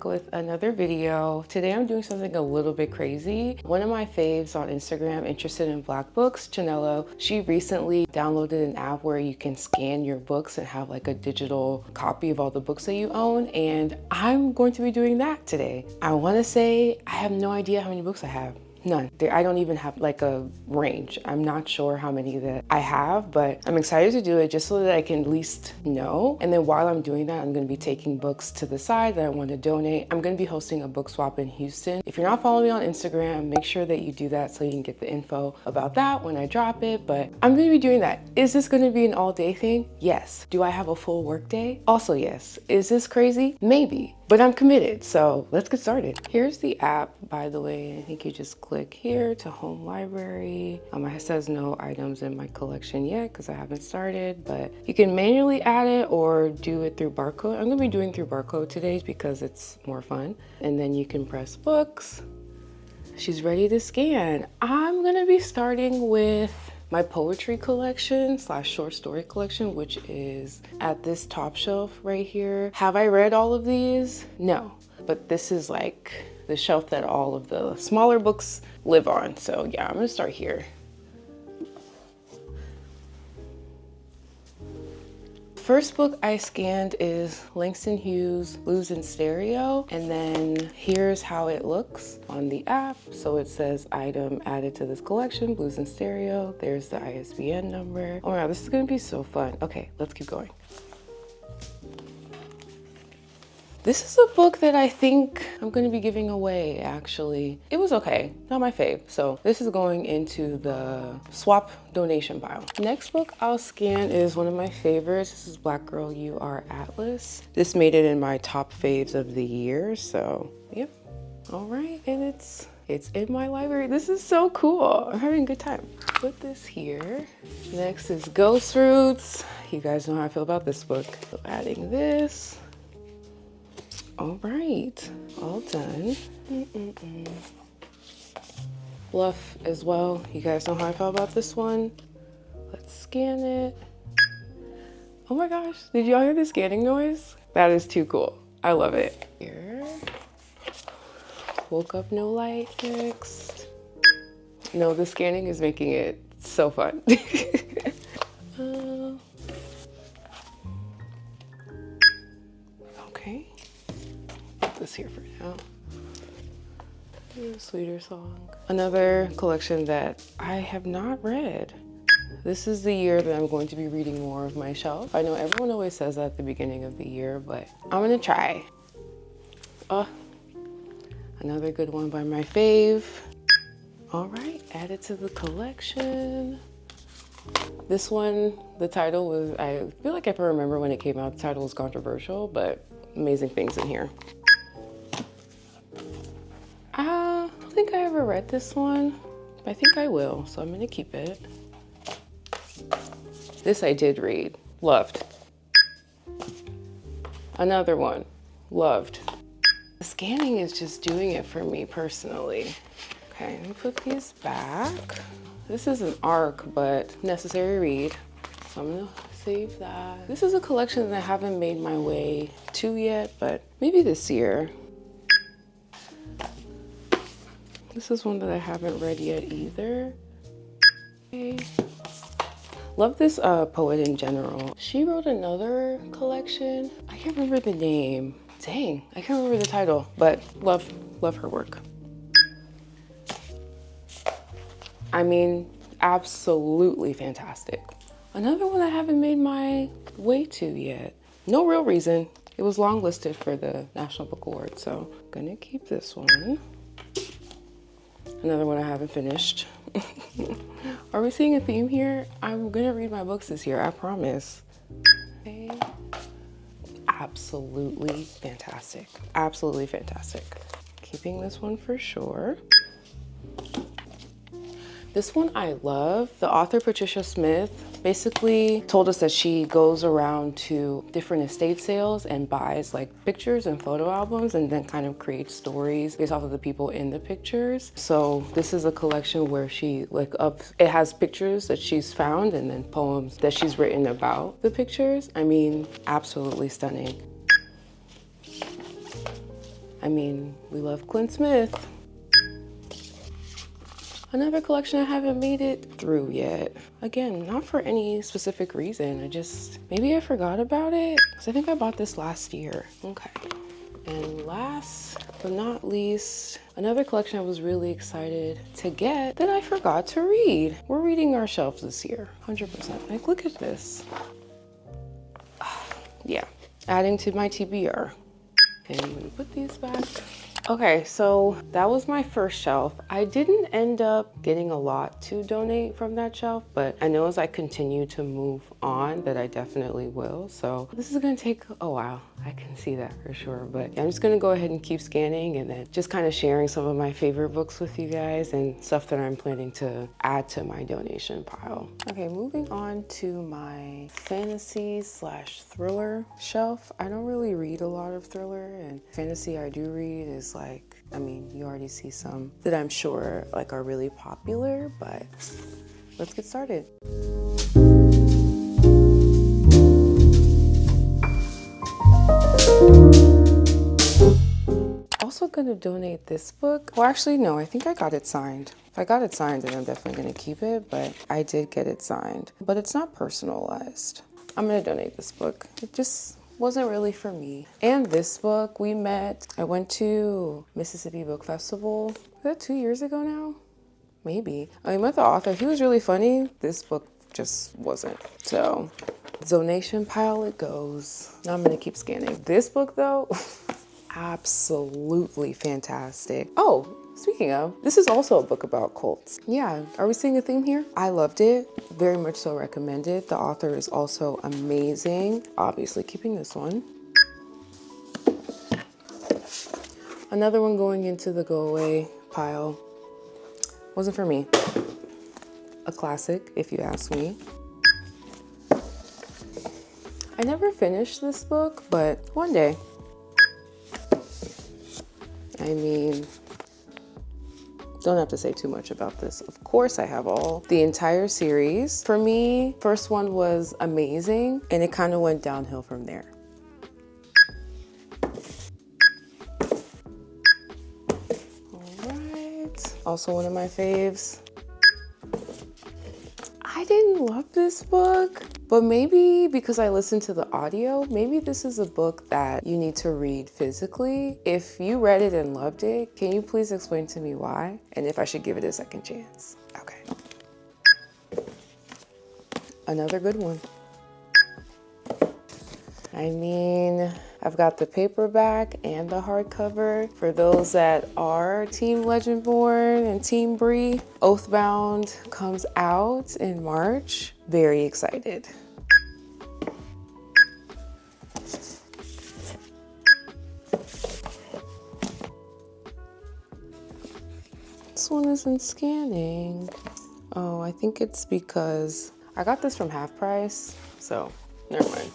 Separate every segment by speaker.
Speaker 1: back with another video. Today I'm doing something a little bit crazy. One of my faves on Instagram, interested in Black books, Chanello, she recently downloaded an app where you can scan your books and have like a digital copy of all the books that you own, and I'm going to be doing that today. I want to say I have no idea how many books I have. None. I don't even have like a range. I'm not sure how many that I have, but I'm excited to do it just so that I can at least know. And then while I'm doing that, I'm gonna be taking books to the side that I want to donate. I'm gonna be hosting a book swap in Houston. If you're not following me on Instagram, make sure that you do that so you can get the info about that when I drop it, but I'm gonna be doing that. Is this gonna be an all day thing? Yes. Do I have a full work day? Also yes. Is this crazy? Maybe. But I'm committed, so let's get started. Here's the app, by the way. I think you just click here to home library. It says no items in my collection yet because I haven't started, but you can manually add it or do it through barcode. I'm gonna be doing through barcode today because it's more fun. And then you can press books. She's ready to scan. I'm gonna be starting with my poetry collection / short story collection, which is at this top shelf right here. Have I read all of these? No, but this is like the shelf that all of the smaller books live on. So yeah, I'm gonna start here. First book I scanned is Langston Hughes' Blues in Stereo, and then here's how it looks on the app. So it says item added to this collection, Blues in Stereo. There's the ISBN number. Oh my god, this is gonna be so fun. Okay, let's keep going. This is a book that I think I'm gonna be giving away, actually. It was okay, not my fave. So this is going into the swap donation pile. Next book I'll scan is one of my favorites. This is Black Girl You Are Atlas. This made it in my top faves of the year, so yep. All right, and it's in my library. This is so cool. I'm having a good time. Put this here. Next is Ghost Roots. You guys know how I feel about this book. So adding this. All right, all done. Bluff as well. You guys know how I felt about this one. Let's scan it. Oh my gosh, did y'all hear the scanning noise? That is too cool. I love it. Here. Woke Up No Light next. No, the scanning is making it so fun. Okay. This here for now. Sweeter Song. Another collection that I have not read. This is the year that I'm going to be reading more of my shelf. I know everyone always says that at the beginning of the year, but I'm gonna try. Another good one by my fave. All right, added to the collection. This one, the title was, I feel like if I remember when it came out, the title was controversial, but amazing things in here. I don't think I ever read this one. I think I will, so I'm gonna keep it. This I did read, loved. Another one, loved. The scanning is just doing it for me personally. Okay, let me put these back. This is an ARC, but necessary read, so I'm gonna save that. This is a collection that I haven't made my way to yet, but maybe this year. This is one that I haven't read yet either. Okay. Love this poet in general. She wrote another collection. I can't remember the name. Dang, I can't remember the title, but love her work. I mean, absolutely fantastic. Another one I haven't made my way to yet. No real reason. It was longlisted for the National Book Award, so I'm gonna keep this one. Another one I haven't finished. Are we seeing a theme here? I'm gonna read my books this year, I promise. Okay. Absolutely fantastic. Absolutely fantastic. Keeping this one for sure. This one I love. The author, Patricia Smith, basically told us that she goes around to different estate sales and buys like pictures and photo albums and then kind of creates stories based off of the people in the pictures. So this is a collection where she it has pictures that she's found and then poems that she's written about the pictures. I mean, absolutely stunning. I mean, we love Clint Smith. Another collection I haven't made it through yet. Again, not for any specific reason. Maybe I forgot about it. Because I think I bought this last year. Okay. And last but not least, another collection I was really excited to get that I forgot to read. We're reading our shelves this year, 100%. Like, look at this. Yeah, adding to my TBR. And I'm gonna put these back. Okay, so that was my first shelf. I didn't end up getting a lot to donate from that shelf, but I know as I continue to move on that I definitely will. So this is gonna take a while. I can see that for sure, but I'm just gonna go ahead and keep scanning and then just kind of sharing some of my favorite books with you guys and stuff that I'm planning to add to my donation pile. Okay, moving on to my fantasy/thriller shelf. I don't really read a lot of thriller, and fantasy I do read is like, I mean, you already see some that I'm sure like are really popular, but let's get started. Also gonna donate this book. Well, actually, no, I think I got it signed. If I got it signed, then I'm definitely gonna keep it, but I did get it signed. But it's not personalized. I'm gonna donate this book. It just wasn't really for me. And this book, I went to Mississippi Book Festival. Was that 2 years ago now? Maybe. I met the author. He was really funny. This book just wasn't. So, donation pile it goes. Now I'm gonna keep scanning. This book though, absolutely fantastic. Oh, speaking of, this is also a book about cults. Yeah, are we seeing a theme here? I loved it, very much so recommended. The author is also amazing. Obviously keeping this one. Another one going into the go away pile. Wasn't for me. A classic, if you ask me. I never finished this book, but one day. I mean, don't have to say too much about this. Of course, I have the entire series. For me, first one was amazing, and it kind of went downhill from there. All right, also one of my faves. I didn't love this book, but maybe because I listened to the audio, maybe this is a book that you need to read physically. If you read it and loved it, can you please explain to me why? And if I should give it a second chance. Okay. Another good one. I mean, I've got the paperback and the hardcover. For those that are Team Legendborn and Team Bree, Oathbound comes out in March. Very excited. This one isn't scanning. Oh, I think it's because I got this from half price, so never mind.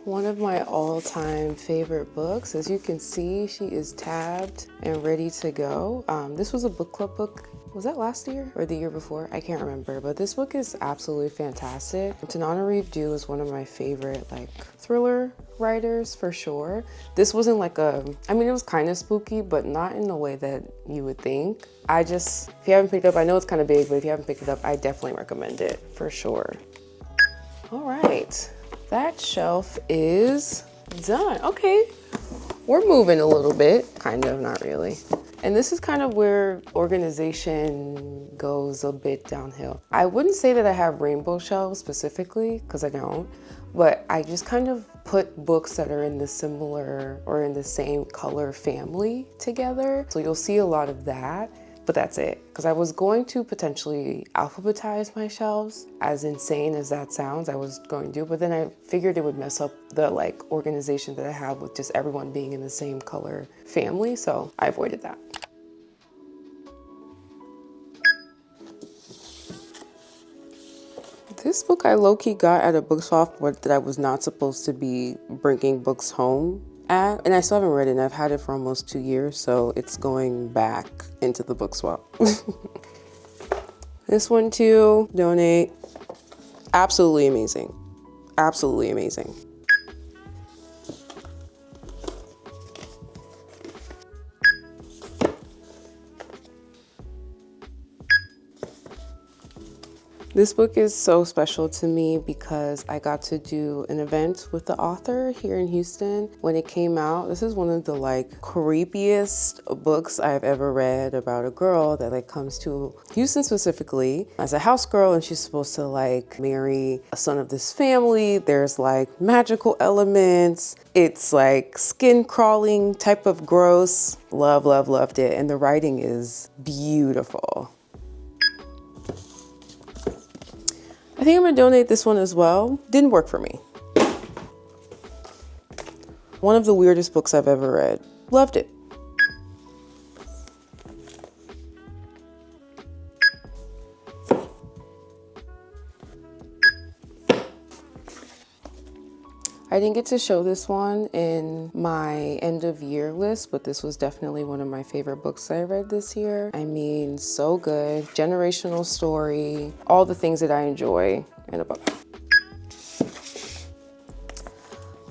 Speaker 1: One of my all-time favorite books. As you can see, she is tabbed and ready to go. This was a book club book. Was that last year or the year before? I can't remember, but this book is absolutely fantastic. Tanana Reeve-Dew is one of my favorite like thriller writers for sure. This wasn't like I mean, it was kind of spooky, but not in the way that you would think. If you haven't picked it up, I know it's kind of big, but if you haven't picked it up, I definitely recommend it for sure. All right. That shelf is done. Okay, we're moving a little bit, kind of, not really. And this is kind of where organization goes a bit downhill. I wouldn't say that I have rainbow shelves specifically, because I don't, but I just kind of put books that are in the similar or in the same color family together. So you'll see a lot of that. But that's it, because I was going to potentially alphabetize my shelves, as insane as that sounds, I was going to, but then I figured it would mess up the like organization that I have with just everyone being in the same color family, so I avoided that. This book I low-key got at a book swap that I was not supposed to be bringing books home at, and I still haven't read it, and I've had it for almost 2 years, so it's going back into the book swap. This one too, donate. Absolutely amazing. Absolutely amazing. This book is so special to me because I got to do an event with the author here in Houston when it came out. This is one of the creepiest books I've ever read about a girl that comes to Houston specifically as a house girl, and she's supposed to marry a son of this family. There's magical elements. It's skin crawling type of gross. Loved it. And the writing is beautiful. I think I'm gonna donate this one as well. Didn't work for me. One of the weirdest books I've ever read. Loved it. I didn't get to show this one in my end of year list, but this was definitely one of my favorite books I read this year. I mean, so good. Generational story, all the things that I enjoy in a book.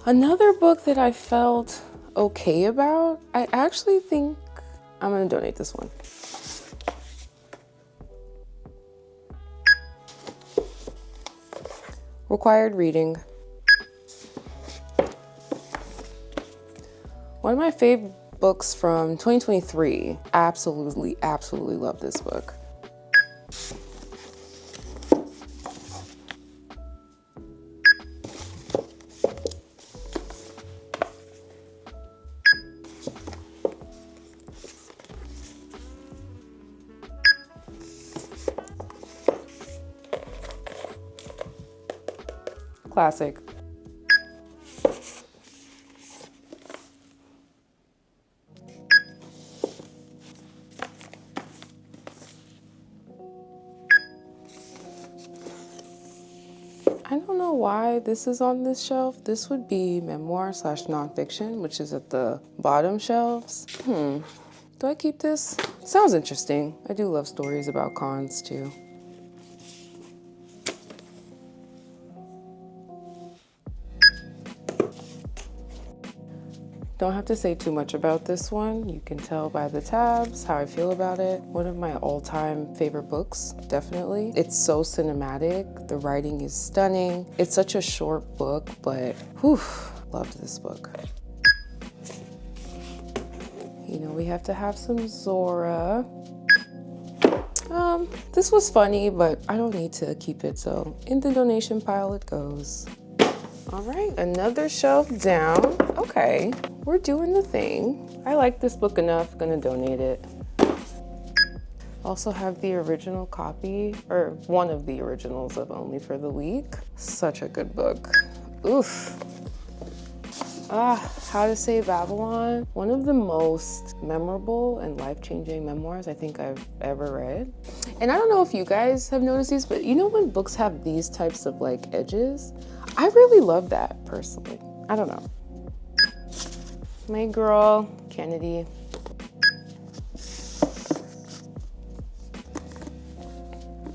Speaker 1: Another book that I felt okay about, I actually think I'm gonna donate this one. Required reading. One of my favorite books from 2023. Absolutely love this book. Classic. I don't know why this is on this shelf. This would be memoir / nonfiction, which is at the bottom shelves. Do I keep this? Sounds interesting. I do love stories about cons too. Don't have to say too much about this one. You can tell by the tabs how I feel about it. One of my all-time favorite books, definitely. It's so cinematic. The writing is stunning. It's such a short book, but whew, loved this book. You know, we have to have some Zora. This was funny, but I don't need to keep it, so in the donation pile it goes. All right, another shelf down. Okay, we're doing the thing. I like this book enough, gonna donate it. Also have the original copy, or one of the originals of Only for the Week. Such a good book. Oof. How to Save Babylon. One of the most memorable and life-changing memoirs I think I've ever read. And I don't know if you guys have noticed these, but you know when books have these types of edges? I really love that personally. I don't know. My girl, Kennedy.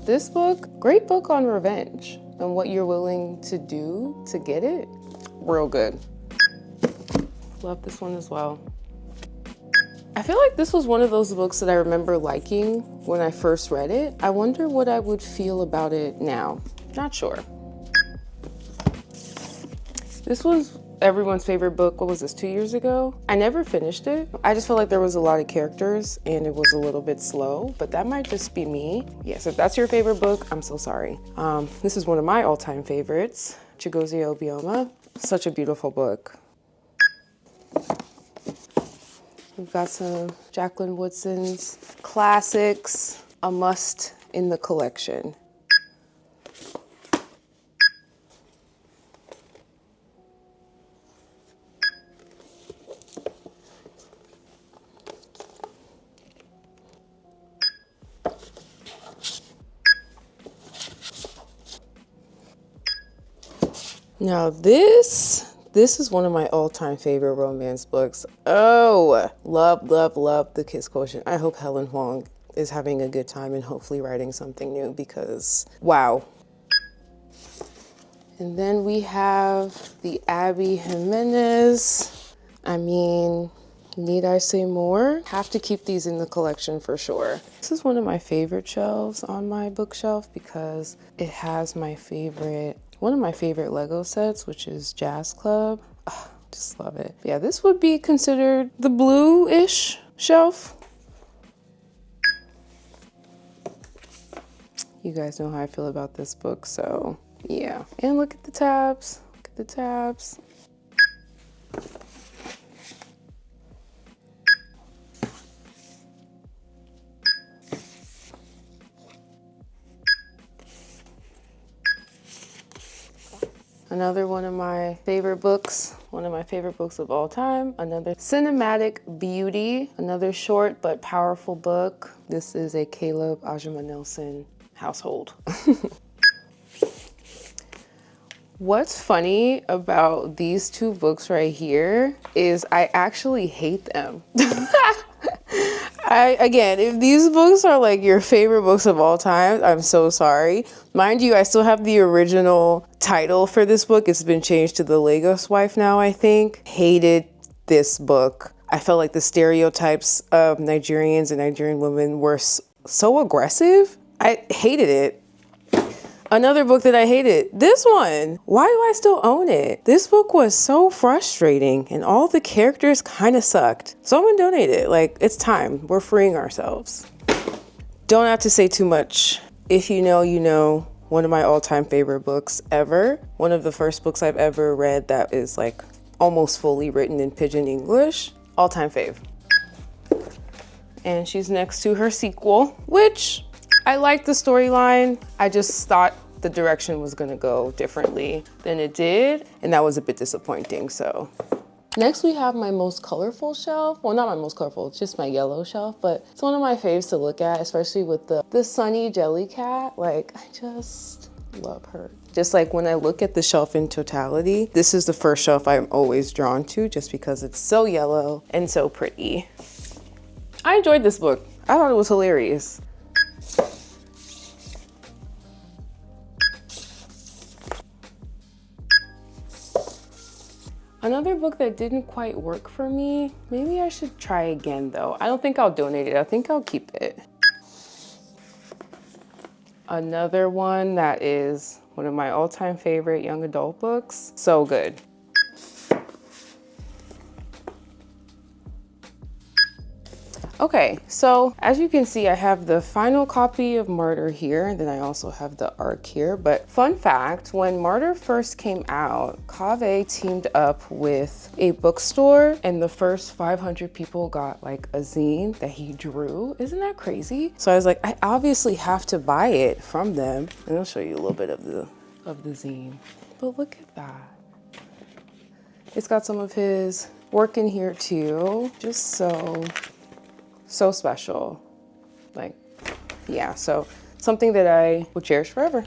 Speaker 1: This book, great book on revenge and what you're willing to do to get it. Real good. Love this one as well. I feel like this was one of those books that I remember liking when I first read it. I wonder what I would feel about it now. Not sure. This was everyone's favorite book. What was this, 2 years ago? I never finished it. I just felt like there was a lot of characters and it was a little bit slow, but that might just be me. Yes, if that's your favorite book, I'm so sorry. This is one of my all-time favorites, Chigozie Obioma. Such a beautiful book. We've got some Jacqueline Woodson's classics, a must in the collection. Now this is one of my all-time favorite romance books. Oh, love the Kiss Quotient. I hope Helen Huang is having a good time and hopefully writing something new because, wow. And then we have the Abby Jimenez. I mean, Need I say more? Have to keep these in the collection for sure. This is one of my favorite shelves on my bookshelf because it has one of my favorite Lego sets, which is Jazz Club. Ugh, just love it. Yeah, this would be considered the blue-ish shelf. You guys know how I feel about this book, so yeah. And look at the tabs. Look at the tabs. Another one of my favorite books of all time, another cinematic beauty, another short but powerful book. This is a Caleb Ajama Nelson household. What's funny about these two books right here is I actually hate them. Again, if these books are like your favorite books of all time, I'm so sorry. Mind you, I still have the original title for this book. It's been changed to The Lagos Wife now, I think. Hated this book. I felt like the stereotypes of Nigerians and Nigerian women were so aggressive. I hated it. Another book that I hated, this one. Why do I still own it? This book was so frustrating and all the characters kind of sucked. So I'm gonna donate it. Like, it's time. We're freeing ourselves. Don't have to say too much. If you know, you know. One of my all-time favorite books ever. One of the first books I've ever read that is like almost fully written in Pidgin English. All-time fave. And she's next to her sequel, which I liked the storyline. I just thought the direction was gonna go differently than it did, and that was a bit disappointing, so. Next we have my most colorful shelf. Well, not my most colorful, it's just my yellow shelf, but it's one of my faves to look at, especially with the Sunny Jellycat. Like, I just love her. Just like when I look at the shelf in totality, this is the first shelf I'm always drawn to just because it's so yellow and so pretty. I enjoyed this book. I thought it was hilarious. Another book that didn't quite work for me, maybe I should try again though. I don't think I'll donate it, I think I'll keep it. Another one that is one of my all-time favorite young adult books, so good. Okay, so as you can see, I have the final copy of Martyr here, and then I also have the ARC here. But fun fact, when Martyr first came out, Kaveh teamed up with a bookstore, and the first 500 people got like a zine that he drew. Isn't that crazy? So I was like, I obviously have to buy it from them. And I'll show you a little bit of the zine. But look at that. It's got some of his work in here too, just so special. Like, yeah, so something that I will cherish forever.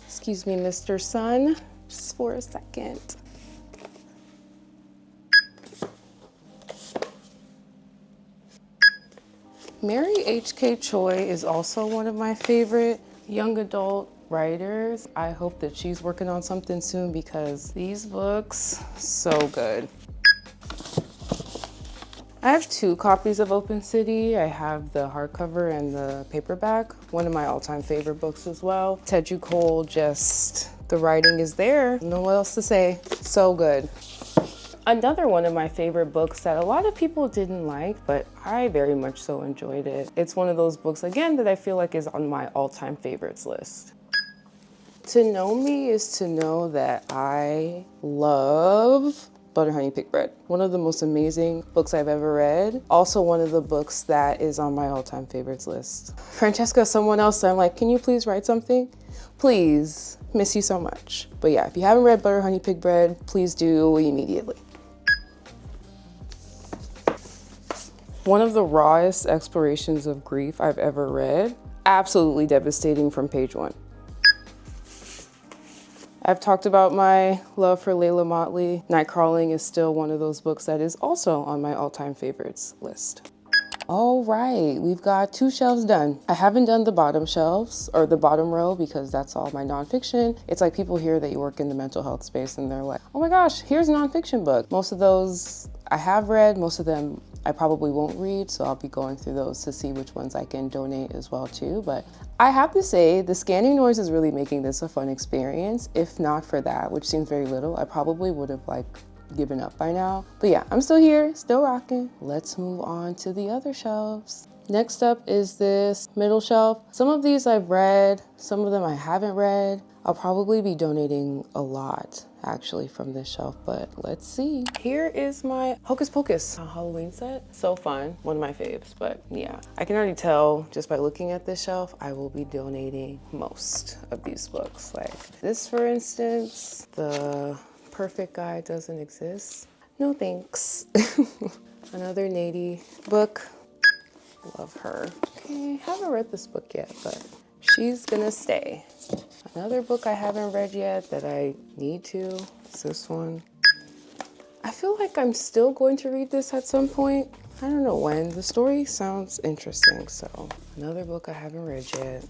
Speaker 1: Excuse me, Mr. Sun, just for a second. Mary H.K. Choi is also one of my favorite young adult writers. I hope that she's working on something soon because these books, so good. I have 2 copies of Open City. I have the hardcover and the paperback. One of my all-time favorite books as well. Teju Cole, just, the writing is there. No what else to say, so good. Another one of my favorite books that a lot of people didn't like, but I very much so enjoyed it. It's one of those books, again, that I feel like is on my all-time favorites list. To know me is to know that I love Butter Honey Pig Bread. One of the most amazing books I've ever read. Also one of the books that is on my all-time favorites list. Francesca, someone else, I'm like, can you please write something? Please, miss you so much. But yeah, if you haven't read Butter Honey Pig Bread, please do immediately. One of the rawest explorations of grief I've ever read. Absolutely devastating from page 1. I've talked about my love for Layla Motley. Nightcrawling is still one of those books that is also on my all-time favorites list. All right, we've got 2 shelves done. I haven't done the bottom shelves or the bottom row because that's all my nonfiction. It's like people hear that you work in the mental health space and they're like, oh my gosh, here's a nonfiction book. Most of those I have read, most of them I probably won't read, so I'll be going through those to see which ones I can donate as well too. But I have to say the scanning noise is really making this a fun experience. If not for that, which seems very little, I probably would have like given up by now. But yeah, I'm still here, still rocking. Let's move on to the other shelves. Next up is this middle shelf. Some of these I've read, some of them I haven't read. I'll probably be donating a lot actually from this shelf, but let's see. Here is my Hocus Pocus Halloween set. So fun, one of my faves, but yeah. I can already tell just by looking at this shelf, I will be donating most of these books. Like this, for instance, the Perfect Guide doesn't exist. No thanks. Another Nady book. Love her. Okay, haven't read this book yet, but she's gonna stay. Another book I haven't read yet that I need to is this one. I feel like I'm still going to read this at some point. I don't know when. The story sounds interesting, so another book I haven't read yet.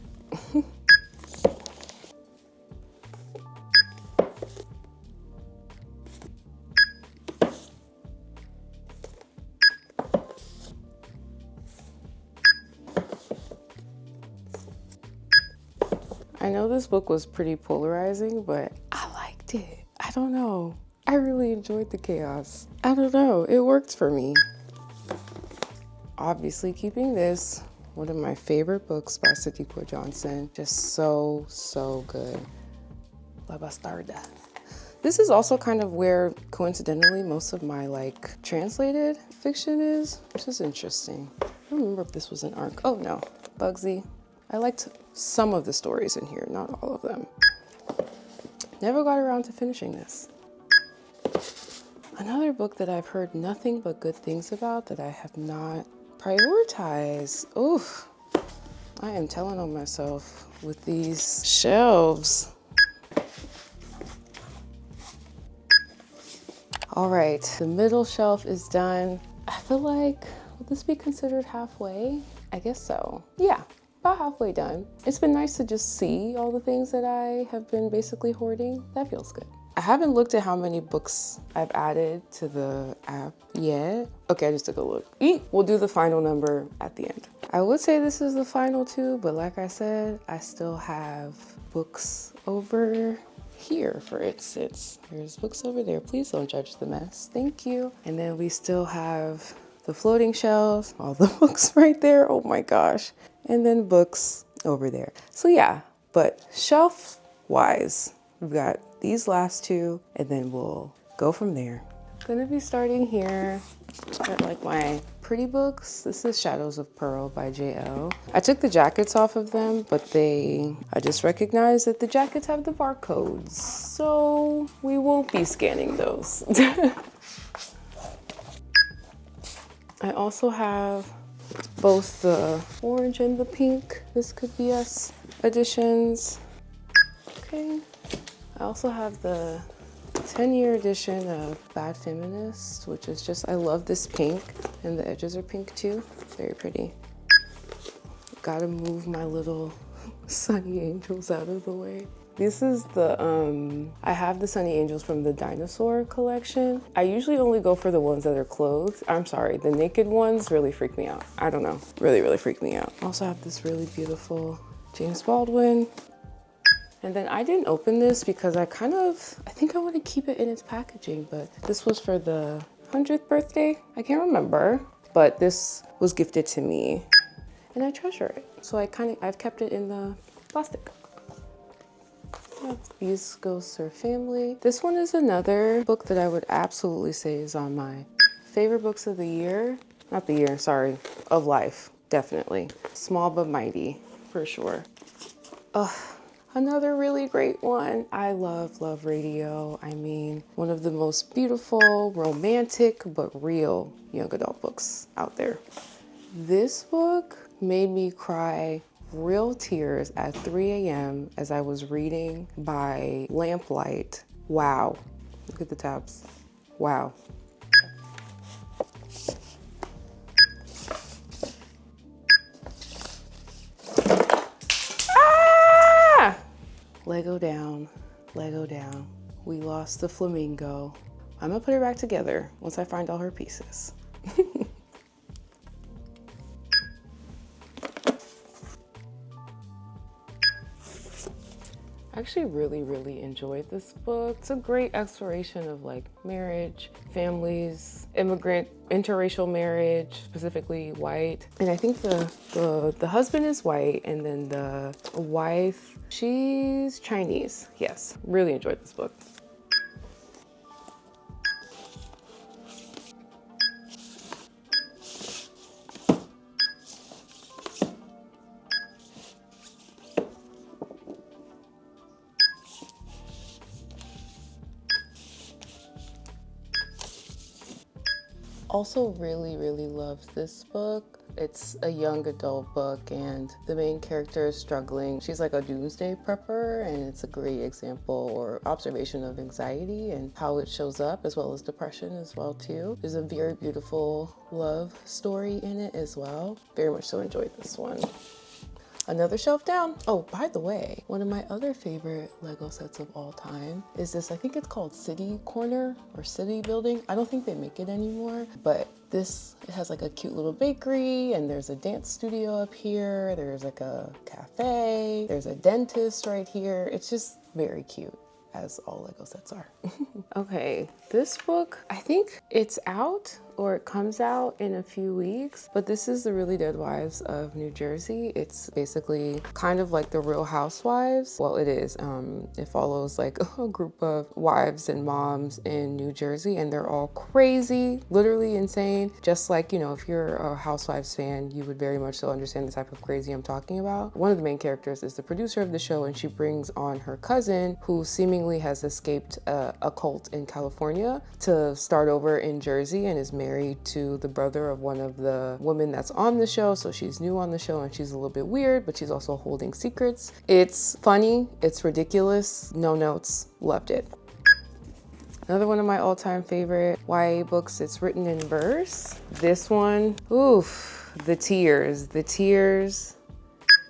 Speaker 1: I know this book was pretty polarizing, but I liked it. I don't know. I really enjoyed the chaos. I don't know. It worked for me. Obviously keeping this, one of my favorite books by Sadiqa Johnson. Just so, so good. La Bastarda. This is also kind of where, coincidentally, most of my like translated fiction is, which is interesting. I don't remember if this was an ARC. Oh no, Bugsy. I liked some of the stories in here, not all of them. Never got around to finishing this. Another book that I've heard nothing but good things about that I have not prioritized. Oof, I am telling on myself with these shelves. All right, the middle shelf is done. I feel like, would this be considered halfway? I guess so, yeah. About halfway done. It's been nice to just see all the things that I have been basically hoarding. That feels good. I haven't looked at how many books I've added to the app yet. Okay, I just took a look. We'll do the final number at the end. I would say this is the final 2, but like I said, I still have books over here, for instance. There's books over there. Please don't judge the mess. Thank you. And then we still have the floating shelves, all the books right there. Oh my gosh. And then books over there. So yeah, but shelf wise, we've got these last 2 and then we'll go from there. Gonna be starting here at like my pretty books. This is Shadows of Pearl by JL. I took the jackets off of them, but I just recognized that the jackets have the barcodes. So we won't be scanning those. I also have both the orange and the pink This Could Be Us editions. Okay. I also have the 10-year edition of Bad Feminist, which is just, I love this pink, and the edges are pink too. Very pretty. Gotta move my little Sunny Angels out of the way. This is the, I have the Sunny Angels from the Dinosaur collection. I usually only go for the ones that are clothed. I'm sorry, the naked ones really freak me out. I don't know, really freak me out. Also have this really beautiful James Baldwin. And then I didn't open this because I think I want to keep it in its packaging, but this was for the 100th birthday. I can't remember, but this was gifted to me and I treasure it. So I've kept it in the plastic. These Ghosts Are Family. This one is another book that I would absolutely say is on my favorite books of the year. Not the year, sorry, of life, definitely. Small but mighty, for sure. Another really great one. I love Radio. I mean, one of the most beautiful, romantic, but real young adult books out there. This book made me cry real tears at 3 a.m. as I was reading by lamplight. Wow. Look at the tabs. Wow. Lego down. We lost the flamingo. I'm gonna put her back together once I find all her pieces. I actually really enjoyed this book. It's a great exploration of like marriage, families, immigrant, interracial marriage, specifically white. And I think the husband is white and then the wife, she's Chinese. Yes, really enjoyed this book. Also really loved this book. It's a young adult book and the main character is struggling. She's like a doomsday prepper, and it's a great example or observation of anxiety and how it shows up, as well as depression as well too. There's a very beautiful love story in it as well. Very much so enjoyed this one. Another shelf down. Oh, by the way, one of my other favorite Lego sets of all time is this, I think it's called City Corner or City Building. I don't think they make it anymore, but this, it has like a cute little bakery and there's a dance studio up here. There's like a cafe. There's a dentist right here. It's just very cute, as all Lego sets are. Okay, this book, I think it's out or it comes out in a few weeks, but this is The Really Dead Wives of New Jersey. It's basically kind of like The Real Housewives. Well, it is. It follows like a group of wives and moms in New Jersey, and they're all crazy, literally insane. Just like, you know, if you're a Housewives fan, you would very much so understand the type of crazy I'm talking about. One of the main characters is the producer of the show, and she brings on her cousin who seemingly has escaped a cult in California to start over in Jersey, and is married to the brother of one of the women that's on the show. So she's new on the show and she's a little bit weird, but she's also holding secrets. It's funny, it's ridiculous, no notes, loved it. Another one of my all-time favorite YA books, it's written in verse. This one, oof, the tears.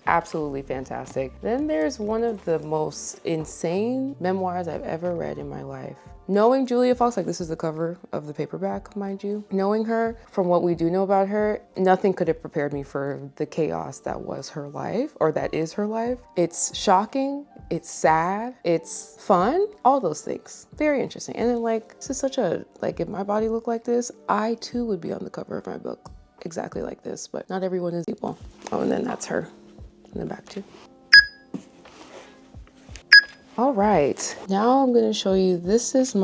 Speaker 1: Absolutely fantastic. Then there's one of the most insane memoirs I've ever read in my life. Knowing Julia Fox, like this is the cover of the paperback, mind you. Knowing her, from what we do know about her, nothing could have prepared me for the chaos that was her life, or that is her life. It's shocking, it's sad, it's fun, all those things. Very interesting. And then like, this is such a, like if my body looked like this, I too would be on the cover of my book exactly like this, but not everyone is equal. Oh, and then that's her in the back too. All right, now I'm gonna show you, this is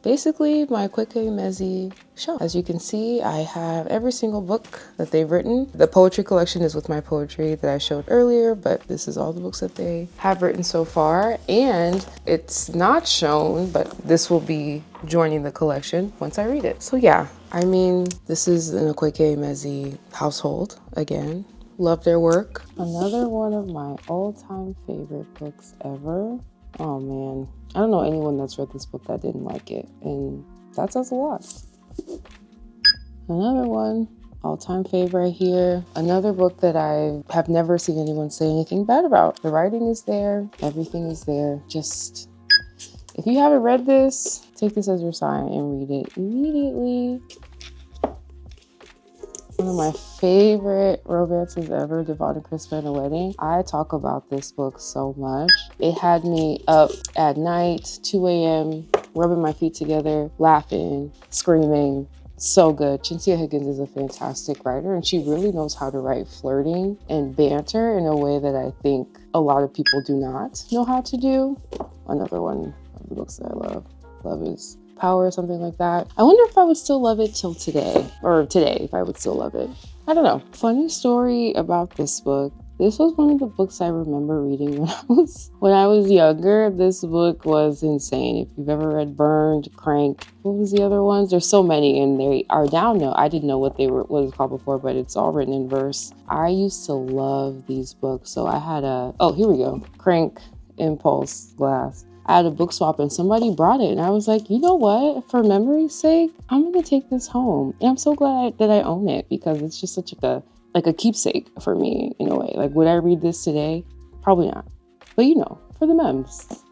Speaker 1: basically my Quick A Mezzi shelf. As you can see, I have every single book that they've written. The poetry collection is with my poetry that I showed earlier, but this is all the books that they have written so far. And it's not shown, but this will be joining the collection once I read it. So yeah, I mean, this is in a Quick A Mezzi household again. Love their work. Another one of my all-time favorite books ever. Oh man, I don't know anyone that's read this book that didn't like it, and that says a lot. Another one, all-time favorite here. Another book that I have never seen anyone say anything bad about. The writing is there, everything is there. Just, if you haven't read this, take this as your sign and read it immediately. One of my favorite romances ever, Devon and Chris Plan a Wedding. I talk about this book so much. It had me up at night, 2 a.m., rubbing my feet together, laughing, screaming. So good. Cynthia Higgins is a fantastic writer, and she really knows how to write flirting and banter in a way that I think a lot of people do not know how to do. Another one of the books that I love. Love is Power or something like that. I wonder if I would still love it till today, or today if I would still love it. I don't know. Funny story about this book. This was one of the books I remember reading when I was younger. This book was insane. If you've ever read Burned, Crank, what was the other ones? There's so many, and they are down now. I didn't know what it was called before, but it's all written in verse. I used to love these books. So I had oh, here we go. Crank, Impulse, Glass. I had a book swap and somebody brought it, and I was like, you know what? For memory's sake, I'm gonna take this home. And I'm so glad that I own it, because it's just such like a keepsake for me in a way. Like, would I read this today? Probably not. But you know, for the memes.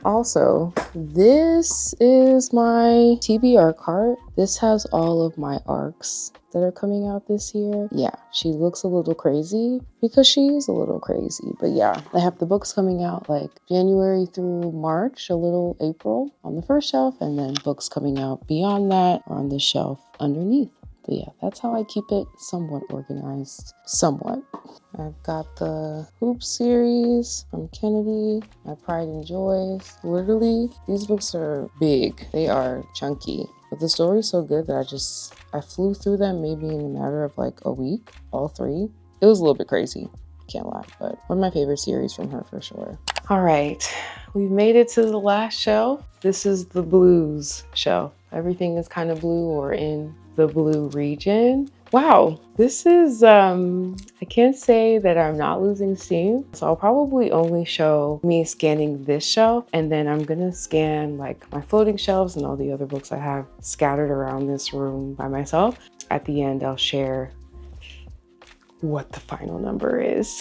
Speaker 1: Also, this is my TBR cart. This has all of my ARCs that are coming out this year. Yeah, she looks a little crazy because she is a little crazy. But yeah, I have the books coming out like January through March, a little April on the first shelf, and then books coming out beyond that are on the shelf underneath. But yeah, that's how I keep it somewhat organized. Somewhat. I've got the Hoop series from Kennedy, My Pride and Joys. Literally, these books are big. They are chunky. But the story's so good that I flew through them maybe in a matter of like a week, all three. It was a little bit crazy, can't lie, but one of my favorite series from her for sure. All right, we've made it to the last shelf. This is the blues shelf. Everything is kind of blue or in the blue region. Wow, this is, I can't say that I'm not losing steam. So I'll probably only show me scanning this shelf, and then I'm gonna scan like my floating shelves and all the other books I have scattered around this room by myself. At the end, I'll share what the final number is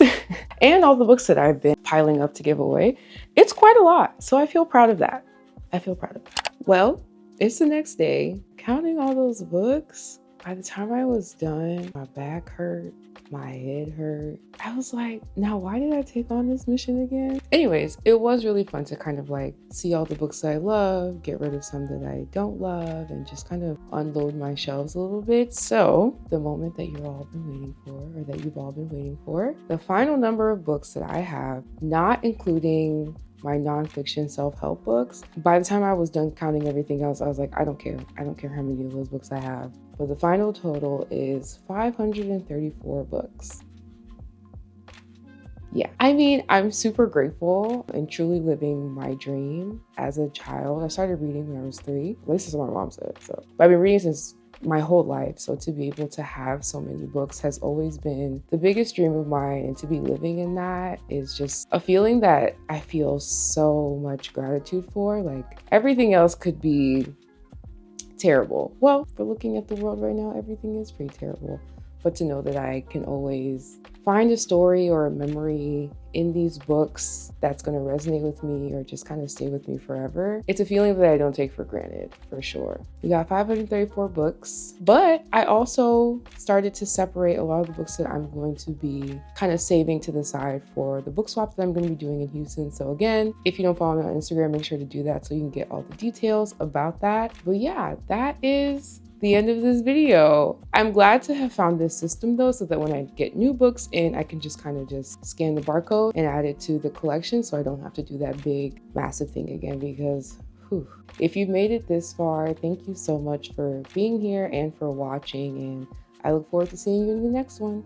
Speaker 1: and all the books that I've been piling up to give away. It's quite a lot, so I feel proud of that. Well, it's the next day. Counting all those books, by the time I was done, my back hurt, my head hurt. I was like, now why did I take on this mission again? Anyways, it was really fun to kind of like see all the books that I love, get rid of some that I don't love, and just kind of unload my shelves a little bit. So the moment that you've all been waiting for, the final number of books that I have, not including my nonfiction self-help books. By the time I was done counting everything else, I was like, I don't care how many of those books I have. But the final total is 534 books. Yeah, I mean, I'm super grateful and truly living my dream. As a child, I started reading when I was 3. At least that's what my mom said. So I've been reading since my whole life. So to be able to have so many books has always been the biggest dream of mine. And to be living in that is just a feeling that I feel so much gratitude for. Like everything else could be terrible. Well, for looking at the world right now, everything is pretty terrible. But to know that I can always find a story or a memory in these books that's going to resonate with me or just kind of stay with me forever, it's a feeling that I don't take for granted, for sure. We got 534 books, but I also started to separate a lot of the books that I'm going to be kind of saving to the side for the book swap that I'm going to be doing in Houston. So again, if you don't follow me on Instagram, make sure to do that so you can get all the details about that. But yeah, that is the end of this video. I'm glad to have found this system though, so that when I get new books in, I can just kind of just scan the barcode and add it to the collection so I don't have to do that big, massive thing again because whew. If you've made it this far, thank you so much for being here and for watching, and I look forward to seeing you in the next one.